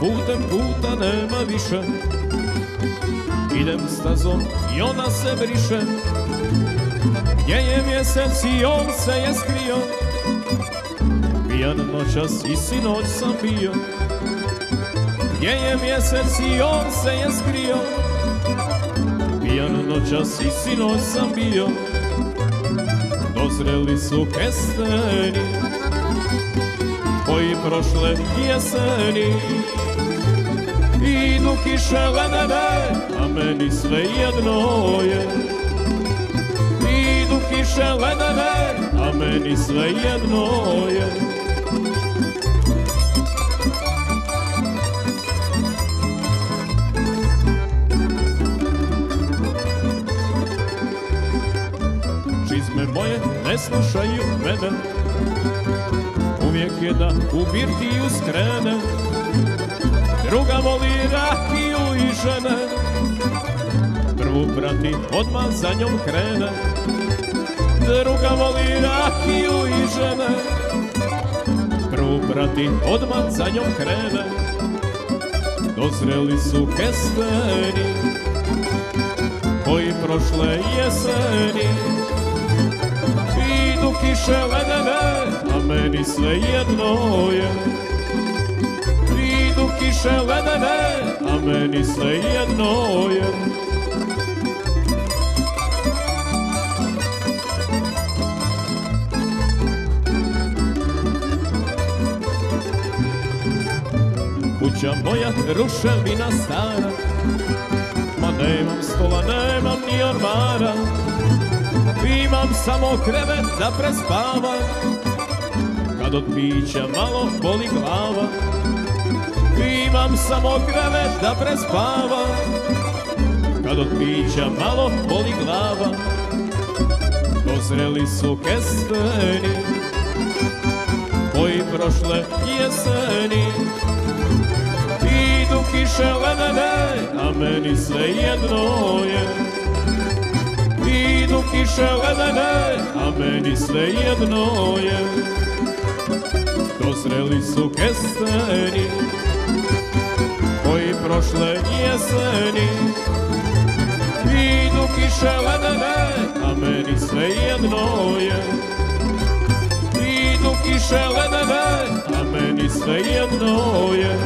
putem, puta nema više. Idem stazom i ona se briše. Gdje je mjesec i on se je skrio. Pijan noćas i sinoć sam bio. Gdje je mjesec i on se je skrio. Pijan noćas i sinoć sam bio. Dozreli su kesteni koji prošle jeseni. Idu kiše ledene, a meni sve jedno je. Idu kiše ledene, a meni sve jedno je. Čizme moje ne slušaju mene, uvijek je da u birtiju skrene. Druga voli rakiju i žene, prvu prati, odmah za njom krene. Druga voli rakiju i žene, prvu prati, odmah za njom krene. Dozreli su kesteni koji prošle jeseni. Idu kiše ledene, a meni sve jedno je. Idu kiše ledene, a meni sve jedno je. Kuća moja ruševina stara, ma nemam stola, nemam ni ormara. Imam samo krevet da prespavam, kad od pića malo boli glava. Imam samo krevet da prespavam, kad od pića malo boli glava. Dozreli su kesteni koji prošle jeseni. Idu kiše ledene, a meni sve jedno je. Idu kiše ledene, a meni sve jedno je. Dozreli su kesteni koji prošle jeseni. Idu kiše ledene, a meni sve jedno je. Idu kiše ledene, a meni sve jedno je.